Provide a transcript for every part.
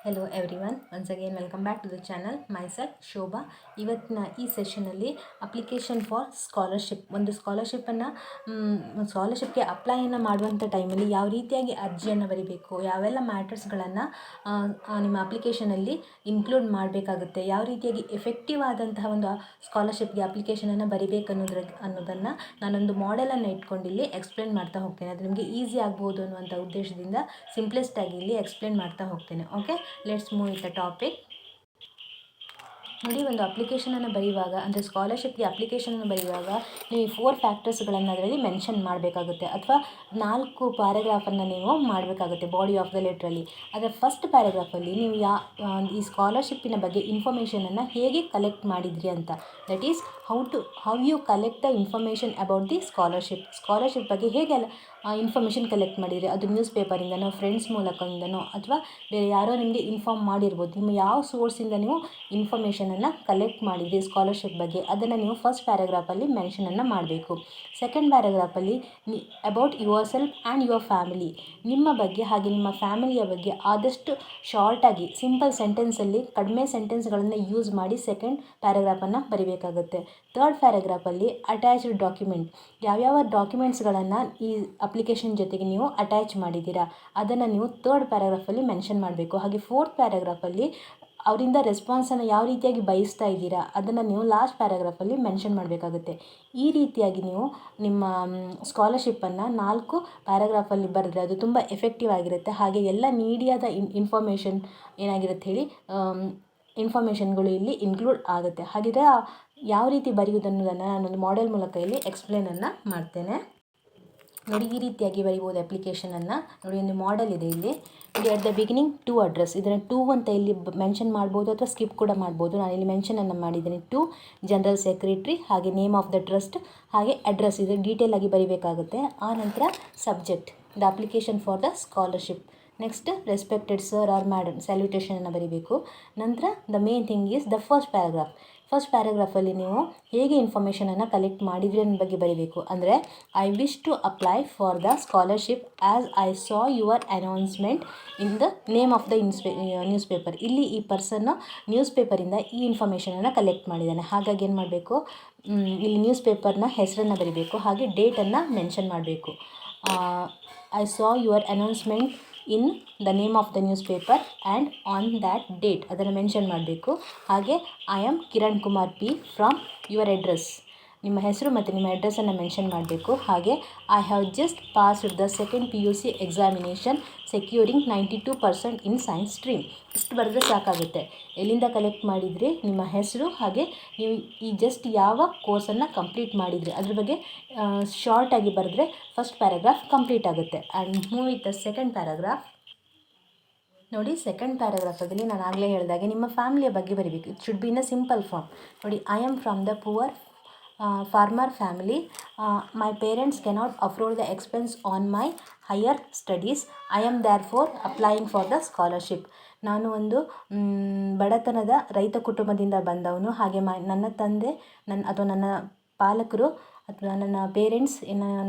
Hello everyone, once again welcome back to the channel. Myself Shobha. ಇವತ್ತಿನ ಈ ಸೆಷನಲ್ಲಿ application for scholarship, ಒಂದು ಸ್ಕಾಲರ್ಶಿಪ್ಗೆ ಅಪ್ಲೈಯನ್ನು ಮಾಡುವಂಥ ಟೈಮಲ್ಲಿ ಯಾವ ರೀತಿಯಾಗಿ ಅರ್ಜಿಯನ್ನು ಬರೀಬೇಕು, ಯಾವೆಲ್ಲ ಮ್ಯಾಟರ್ಸ್ಗಳನ್ನು ನಿಮ್ಮ ಅಪ್ಲಿಕೇಶನಲ್ಲಿ ಇನ್ಕ್ಲೂಡ್ ಮಾಡಬೇಕಾಗುತ್ತೆ, ಯಾವ ರೀತಿಯಾಗಿ ಎಫೆಕ್ಟಿವ್ ಆದಂತಹ ಒಂದು ಸ್ಕಾಲರ್ಶಿಪ್ಗೆ ಅಪ್ಲಿಕೇಶನನ್ನು ಬರಿಬೇಕು ಅನ್ನೋದನ್ನು ನಾನೊಂದು ಮಾಡೆಲನ್ನು ಇಟ್ಕೊಂಡಿಲ್ಲಿ ಎಕ್ಸ್ಪ್ಲೇನ್ ಮಾಡ್ತಾ ಹೋಗ್ತೇನೆ. ಅದು ನಿಮಗೆ ಈಸಿ ಆಗ್ಬೋದು ಅನ್ನುವಂಥ ಉದ್ದೇಶದಿಂದ ಸಿಂಪ್ಲೆಸ್ಟಾಗಿ ಇಲ್ಲಿ ಎಕ್ಸ್ಪ್ಲೇನ್ ಮಾಡ್ತಾ ಹೋಗ್ತೇನೆ. Okay, let's move with the topic. ನೋಡಿ, ಒಂದು ಅಪ್ಲಿಕೇಶನನ್ನು ಬರೆಯುವಾಗ, ಅಂದರೆ ಸ್ಕಾಲರ್ಶಿಪ್ಗೆ ಅಪ್ಲಿಕೇಶನನ್ನು ಬರೆಯುವಾಗ ನೀವು 4 ಫ್ಯಾಕ್ಟರ್ಸ್ಗಳನ್ನು ಅದರಲ್ಲಿ ಮೆನ್ಷನ್ ಮಾಡಬೇಕಾಗುತ್ತೆ, ಅಥವಾ 4 ಪ್ಯಾರಾಗ್ರಾಫನ್ನು ನೀವು ಮಾಡಬೇಕಾಗುತ್ತೆ ಬಾಡಿ ಆಫ್ ದ ಲೆಟ್ರಲ್ಲಿ. ಅದರ ಫಸ್ಟ್ ಪ್ಯಾರಾಗ್ರಾಫಲ್ಲಿ ನೀವು ಈ ಸ್ಕಾಲರ್ಶಿಪ್ಪಿನ ಬಗ್ಗೆ ಇನ್ಫಾರ್ಮೇಷನನ್ನು ಹೇಗೆ ಕಲೆಕ್ಟ್ ಮಾಡಿದ್ರಿ ಅಂತ, that is how you collect the information about the scholarship ಬಗ್ಗೆ ಹೇಗೆ ಇನ್ಫಾರ್ಮೇಷನ್ ಕಲೆಕ್ಟ್ ಮಾಡಿದರೆ, ಅದು ನ್ಯೂಸ್ ಪೇಪರಿಂದನೋ, ಫ್ರೆಂಡ್ಸ್ ಮೂಲಕದಿಂದನೋ, ಅಥವಾ ಬೇರೆ ಯಾರೋ ನಿಮಗೆ ಇನ್ಫಾರ್ಮ್ ಮಾಡಿರ್ಬೋದು. ನಿಮ್ಮ ಯಾವ ಸೋರ್ಸಿಂದ ನೀವು ಇನ್ಫಾರ್ಮೇಷನನ್ನು ಕಲೆಕ್ಟ್ ಮಾಡಿದ್ರಿ ಸ್ಕಾಲರ್ಶಿಪ್ ಬಗ್ಗೆ, ಅದನ್ನು ನೀವು ಫಸ್ಟ್ ಪ್ಯಾರಾಗ್ರಾಫಲ್ಲಿ ಮೆನ್ಷನನ್ನು ಮಾಡಬೇಕು. ಸೆಕೆಂಡ್ ಪ್ಯಾರಾಗ್ರಾಫಲ್ಲಿ about yourself and your family, ನಿಮ್ಮ ಬಗ್ಗೆ ಹಾಗೆ ನಿಮ್ಮ ಫ್ಯಾಮಿಲಿಯ ಬಗ್ಗೆ ಆದಷ್ಟು ಶಾರ್ಟಾಗಿ ಸಿಂಪಲ್ ಸೆಂಟೆನ್ಸಲ್ಲಿ ಕಡಿಮೆ ಸೆಂಟೆನ್ಸ್ಗಳನ್ನು ಯೂಸ್ ಮಾಡಿ ಸೆಕೆಂಡ್ ಪ್ಯಾರಾಗ್ರಾಫನ್ನು ಬರೀಬೇಕಾಗುತ್ತೆ. ಥರ್ಡ್ ಪ್ಯಾರಾಗ್ರಾಫಲ್ಲಿ ಅಟ್ಯಾಚ್ಡ್ ಡಾಕ್ಯುಮೆಂಟ್, ಯಾವ್ಯಾವ ಡಾಕ್ಯುಮೆಂಟ್ಸ್ಗಳನ್ನು ಈ ಅಪ್ಲಿಕೇಶನ್ ಜೊತೆಗೆ ನೀವು ಅಟ್ಯಾಚ್ ಮಾಡಿದ್ದೀರಾ ಅದನ್ನು ನೀವು ಥರ್ಡ್ ಪ್ಯಾರಾಗ್ರಾಫಲ್ಲಿ ಮೆನ್ಷನ್ ಮಾಡಬೇಕು. ಹಾಗೆ ಫೋರ್ತ್ ಪ್ಯಾರಾಗ್ರಾಫಲ್ಲಿ ಅವರಿಂದ ರೆಸ್ಪಾನ್ಸನ್ನು ಯಾವ ರೀತಿಯಾಗಿ ಬಯಸ್ತಾ ಇದ್ದೀರಾ ಅದನ್ನು ನೀವು ಲಾಸ್ಟ್ ಪ್ಯಾರಾಗ್ರಾಫಲ್ಲಿ ಮೆನ್ಷನ್ ಮಾಡಬೇಕಾಗುತ್ತೆ. ಈ ರೀತಿಯಾಗಿ ನೀವು ನಿಮ್ಮ ಸ್ಕಾಲರ್ಶಿಪ್ಪನ್ನು 4 ಪ್ಯಾರಾಗ್ರಾಫಲ್ಲಿ ಬರೆದ್ರೆ ಅದು ತುಂಬ ಎಫೆಕ್ಟಿವ್ ಆಗಿರುತ್ತೆ. ಹಾಗೆ ಎಲ್ಲ ನೀಡಿಯಾದ ಇನ್ಫಾರ್ಮೇಷನ್ ಏನಾಗಿರುತ್ತೆ ಹೇಳಿ, ಇನ್ಫಾರ್ಮೇಷನ್ಗಳು ಇಲ್ಲಿ ಇನ್ಕ್ಲೂಡ್ ಆಗುತ್ತೆ. ಹಾಗಿದ್ರೆ ಯಾವ ರೀತಿ ಬರೆಯುವುದನ್ನೋದನ್ನು ನಾನೊಂದು ಮಾಡೆಲ್ ಮೂಲಕ ಇಲ್ಲಿ ಎಕ್ಸ್ಪ್ಲೇನನ್ನು ಮಾಡ್ತೇನೆ. ನೋಡಿ, ಈ ರೀತಿಯಾಗಿ ಬರೀಬೋದು ಅಪ್ಲಿಕೇಶನನ್ನು. ನೋಡಿ, ಒಂದು ಮಾಡೆಲ್ ಇದೆ ಇಲ್ಲಿ. ನೋಡಿ, at the beginning to address, ಇದನ್ನು ಟು ಅಂತ ಇಲ್ಲಿ ಮೆನ್ಷನ್ ಮಾಡ್ಬೋದು ಅಥವಾ ಸ್ಕಿಪ್ ಕೂಡ ಮಾಡ್ಬೋದು. ನಾನಿಲ್ಲಿ ಮೆನ್ಷನನ್ನು ಮಾಡಿದ್ದೀನಿ. ಟು ಜನರಲ್ ಸೆಕ್ರೆಟ್ರಿ, ಹಾಗೆ ನೇಮ್ ಆಫ್ ದ ಟ್ರಸ್ಟ್, ಹಾಗೆ ಅಡ್ರೆಸ್, ಇದು ಡೀಟೇಲ್ ಆಗಿ ಬರೀಬೇಕಾಗುತ್ತೆ. ಆ ನಂತರ subject, the application for the scholarship. Next respected sir or madam, ಸ್ಯಾಲ್ಯುಟೇಷನನ್ನು ಬರೀಬೇಕು. ನಂತರ the main thing is the first ಪ್ಯಾರಾಗ್ರಾಫಲ್ಲಿ ನೀವು ಹೇಗೆ ಇನ್ಫಾರ್ಮೇಷನನ್ನು ಕಲೆಕ್ಟ್ ಮಾಡಿದ್ರಿ ಅನ್ನೋ ಬಗ್ಗೆ ಬರೀಬೇಕು. ಅಂದರೆ I wish to apply for the scholarship as I saw your announcement in the name of the newspaper. ಇಲ್ಲಿ ಈ ಪರ್ಸನ್ನು ನ್ಯೂಸ್ ಪೇಪರಿಂದ ಈ ಇನ್ಫಾರ್ಮೇಷನನ್ನು ಕಲೆಕ್ಟ್ ಮಾಡಿದ್ದಾನೆ. ಹಾಗಾಗಿ ಏನು ಮಾಡಬೇಕು, ಇಲ್ಲಿ ನ್ಯೂಸ್ ಪೇಪರ್ನ ಹೆಸರನ್ನು ಬರೀಬೇಕು, ಹಾಗೆ ಡೇಟನ್ನು ಮೆನ್ಷನ್ ಮಾಡಬೇಕು. I saw your announcement in the name of the news paper and on that date ಅದನ್ನು ಮೆನ್ಷನ್ ಮಾಡಬೇಕು. ಹಾಗೆ I am Kiran Kumar P from your address, ನಿಮ್ಮ ಹೆಸರು ಮತ್ತು ನಿಮ್ಮ ಅಡ್ರೆಸ್ಸನ್ನು ಮೆನ್ಷನ್ ಮಾಡಬೇಕು. ಹಾಗೆ I have just passed the second PUC examination securing 92% in science stream. ಇಷ್ಟು ಬರೆದ್ರೆ ಸಾಕಾಗುತ್ತೆ. ಎಲ್ಲಿಂದ ಕಲೆಕ್ಟ್ ಮಾಡಿದ್ರಿ, ನಿಮ್ಮ ಹೆಸರು, ಹಾಗೆ ನೀವು ಈ ಜಸ್ಟ್ ಯಾವ ಕೋರ್ಸನ್ನು ಕಂಪ್ಲೀಟ್ ಮಾಡಿದ್ರಿ ಅದ್ರ ಬಗ್ಗೆ ಶಾರ್ಟಾಗಿ ಬರೆದ್ರೆ ಫಸ್ಟ್ ಪ್ಯಾರಾಗ್ರಾಫ್ ಕಂಪ್ಲೀಟ್ ಆಗುತ್ತೆ. And move with the second paragraph. ನೋಡಿ, ಸೆಕೆಂಡ್ ಪ್ಯಾರಾಗ್ರಾಫಲ್ಲಿ ನಾನು ಆಗಲೇ ಹೇಳಿದಾಗೆ ನಿಮ್ಮ ಫ್ಯಾಮಿಲಿಯ ಬಗ್ಗೆ ಬರೀಬೇಕು. It should be in a simple form. ನೋಡಿ, I am from the poor farmer family. My parents cannot afford the expense on my higher studies. I am there for applying for the scholarship. ನಾನು ಒಂದು ಬಡತನದ ರೈತ ಕುಟುಂಬದಿಂದ ಬಂದವನು. ಹಾಗೆ ನನ್ನ ತಂದೆ ನನ್ನ ಪಾಲಕರು ಅಥವಾ ನನ್ನ ಪೇರೆಂಟ್ಸ್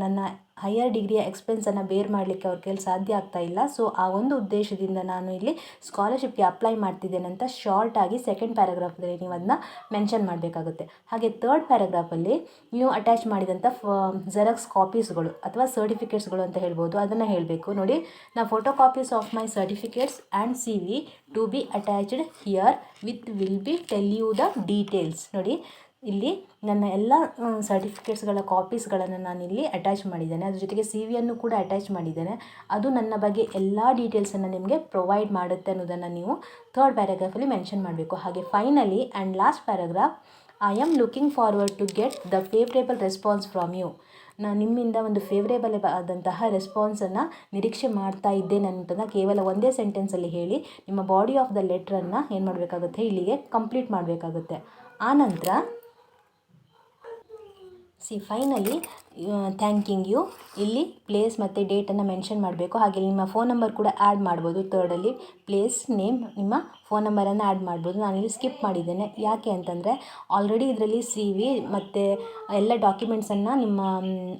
ನನ್ನ ಹೈಯರ್ ಡಿಗ್ರಿಯ ಎಕ್ಸ್ಪೆನ್ಸನ್ನು ಬೇರ್ ಮಾಡಲಿಕ್ಕೆ ಅವ್ರ ಕೈಲಿ ಸಾಧ್ಯ ಆಗ್ತಾ ಇಲ್ಲ. ಸೊ ಆ ಒಂದು ಉದ್ದೇಶದಿಂದ ನಾನು ಇಲ್ಲಿ ಸ್ಕಾಲರ್ಶಿಪ್ಗೆ ಅಪ್ಲೈ ಮಾಡ್ತಿದ್ದೇನೆ ಅಂತ ಶಾರ್ಟಾಗಿ ಸೆಕೆಂಡ್ ಪ್ಯಾರಾಗ್ರಾಫಲ್ಲಿ ನೀವು ಅದನ್ನ ಮೆನ್ಷನ್ ಮಾಡಬೇಕಾಗುತ್ತೆ. ಹಾಗೆ ಥರ್ಡ್ ಪ್ಯಾರಾಗ್ರಾಫಲ್ಲಿ ನೀವು ಅಟ್ಯಾಚ್ ಮಾಡಿದಂಥ ಜೆರಾಕ್ಸ್ ಕಾಪೀಸ್ಗಳು ಅಥವಾ ಸರ್ಟಿಫಿಕೇಟ್ಸ್ಗಳು ಅಂತ ಹೇಳ್ಬೋದು, ಅದನ್ನು ಹೇಳಬೇಕು. ನೋಡಿ, ನಾ photo copies of my certificates and CV to be attached here will be tell you the details. ನೋಡಿ, ಇಲ್ಲಿ ನನ್ನ ಎಲ್ಲ ಸರ್ಟಿಫಿಕೇಟ್ಸ್ಗಳ ಕಾಪೀಸ್ಗಳನ್ನು ನಾನಿಲ್ಲಿ ಅಟ್ಯಾಚ್ ಮಾಡಿದ್ದೇನೆ. ಅದ್ರ ಜೊತೆಗೆ CV ಕೂಡ ಅಟ್ಯಾಚ್ ಮಾಡಿದ್ದೇನೆ. ಅದು ನನ್ನ ಬಗ್ಗೆ ಎಲ್ಲ ಡೀಟೇಲ್ಸನ್ನು ನಿಮಗೆ ಪ್ರೊವೈಡ್ ಮಾಡುತ್ತೆ ಅನ್ನೋದನ್ನು ನೀವು ಥರ್ಡ್ ಪ್ಯಾರಾಗ್ರಾಫಲ್ಲಿ ಮೆನ್ಷನ್ ಮಾಡಬೇಕು. ಹಾಗೆ finally and last paragraph, I am looking forward to get the favourable response from you. ನಾನು ನಿಮ್ಮಿಂದ ಒಂದು ಫೇವ್ರೇಬಲ್ ಆದಂತಹ ರೆಸ್ಪಾನ್ಸನ್ನು ನಿರೀಕ್ಷೆ ಮಾಡ್ತಾ ಇದ್ದೇನೆ ಅನ್ನೋದನ್ನು ಕೇವಲ ಒಂದೇ ಸೆಂಟೆನ್ಸಲ್ಲಿ ಹೇಳಿ ನಿಮ್ಮ ಬಾಡಿ ಆಫ್ ದ ಲೆಟ್ರನ್ನು ಏನು ಮಾಡಬೇಕಾಗುತ್ತೆ, ಇಲ್ಲಿಗೆ ಕಂಪ್ಲೀಟ್ ಮಾಡಬೇಕಾಗುತ್ತೆ. ಆನಂತರ ಫೈನಲಿ ಥ್ಯಾಂಕಿಂಗ್ ಯು. ಇಲ್ಲಿ ಪ್ಲೇಸ್ ಮತ್ತು ಡೇಟನ್ನು ಮೆನ್ಷನ್ ಮಾಡಬೇಕು. ಹಾಗೆ ನಿಮ್ಮ ಫೋನ್ ನಂಬರ್ ಕೂಡ ಆ್ಯಡ್ ಮಾಡ್ಬೋದು. ಥರ್ಡಲ್ಲಿ ಪ್ಲೇಸ್, ನೇಮ್, ನಿಮ್ಮ ಫೋನ್ ನಂಬರನ್ನು ಆ್ಯಡ್ ಮಾಡ್ಬೋದು. ನಾನಿಲ್ಲಿ ಸ್ಕಿಪ್ ಮಾಡಿದ್ದೇನೆ. ಯಾಕೆ ಅಂತಂದರೆ ಆಲ್ರೆಡಿ ಇದರಲ್ಲಿ ಸಿ ವಿ ಮತ್ತು ಎಲ್ಲ ಡಾಕ್ಯುಮೆಂಟ್ಸನ್ನು ನಿಮ್ಮ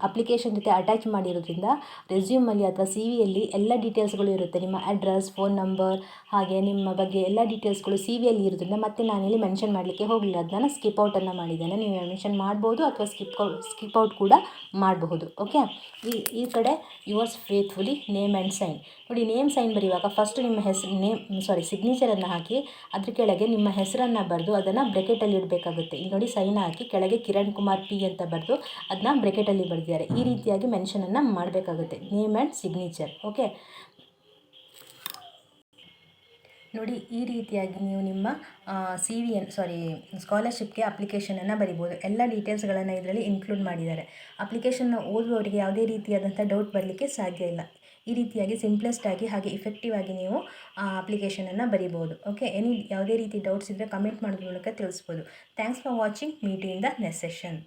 ಅಪ್ಲಿಕೇಶನ್ ಜೊತೆ ಅಟ್ಯಾಚ್ ಮಾಡಿರೋದ್ರಿಂದ ರೆಸ್ಯೂಮಲ್ಲಿ ಅಥವಾ ಸಿ ವಿಯಲ್ಲಿ ಎಲ್ಲ ಡೀಟೇಲ್ಸ್ಗಳು ಇರುತ್ತೆ. ನಿಮ್ಮ ಅಡ್ರೆಸ್, ಫೋನ್ ನಂಬರ್, ಹಾಗೆ ನಿಮ್ಮ ಬಗ್ಗೆ ಎಲ್ಲ ಡೀಟೇಲ್ಸ್ಗಳು ಸಿ ವಿಯಲ್ಲಿ ಇರೋದ್ರಿಂದ ಮತ್ತೆ ನಾನಿಲ್ಲಿ ಮೆನ್ಷನ್ ಮಾಡಲಿಕ್ಕೆ ಹೋಗಲಿಲ್ಲ. ಅದನ್ನು ಸ್ಕಿಪ್ ಔಟನ್ನು ಮಾಡಿದ್ದೇನೆ. ನೀವು ಮೆನ್ಷನ್ ಮಾಡ್ಬೋದು ಅಥವಾ ಸ್ಕಿಪ್ ಔಟ್ ಕೂಡ ಮಾಡಬಹುದು. ಓಕೆ, ಈ ಕಡೆ yours faithfully name and sign. ನೋಡಿ, ನೇಮ್ ಸೈನ್ ಬರೆಯುವಾಗ ಫಸ್ಟ್ ನಿಮ್ಮ ಹೆಸರು ಸಿಗ್ನೇಚರನ್ನು ಹಾಕಿ ಅದ್ರ ಕೆಳಗೆ ನಿಮ್ಮ ಹೆಸರನ್ನು ಬರೆದು ಅದನ್ನು ಬ್ರೆಕೆಟಲ್ಲಿ ಇಡಬೇಕಾಗುತ್ತೆ. ಇಲ್ಲಿ ನೋಡಿ, ಸೈನ್ ಹಾಕಿ ಕೆಳಗೆ ಕಿರಣ್ ಕುಮಾರ್ ಪಿ ಅಂತ ಬರೆದು ಅದನ್ನ ಬ್ರೆಕೆಟಲ್ಲಿ ಬರೆದಿದ್ದಾರೆ. ಈ ರೀತಿಯಾಗಿ ಮೆನ್ಷನನ್ನು ಮಾಡಬೇಕಾಗುತ್ತೆ, ನೇಮ್ ಆ್ಯಂಡ್ ಸಿಗ್ನೇಚರ್. ಓಕೆ, ನೋಡಿ, ಈ ರೀತಿಯಾಗಿ ನೀವು ನಿಮ್ಮ ಸ್ಕಾಲರ್ಶಿಪ್ಗೆ ಅಪ್ಲಿಕೇಶನನ್ನು ಬರಿಬೋದು. ಎಲ್ಲ ಡೀಟೇಲ್ಸ್ಗಳನ್ನು ಇದರಲ್ಲಿ ಇನ್ಕ್ಲೂಡ್ ಮಾಡಿದ್ದಾರೆ. ಅಪ್ಲಿಕೇಶನ್ನ ಓದುವವರಿಗೆ ಯಾವುದೇ ರೀತಿಯಾದಂಥ ಡೌಟ್ ಬರಲಿಕ್ಕೆ ಸಾಧ್ಯ ಇಲ್ಲ. ಈ ರೀತಿಯಾಗಿ ಸಿಂಪ್ಲೆಸ್ಟ್ ಆಗಿ ಹಾಗೆ ಇಫೆಕ್ಟಿವ್ ಆಗಿ ನೀವು ಅಪ್ಲಿಕೇಶನನ್ನು ಬರಿಬೋದು. ಓಕೆ, ಯಾವುದೇ ರೀತಿ ಡೌಟ್ಸ್ ಇದ್ದರೆ ಕಮೆಂಟ್ ಮಾಡೋದ್ರ ಮೂಲಕ ತಿಳಿಸ್ಬೋದು. Thanks for watching. Meet you in the next session.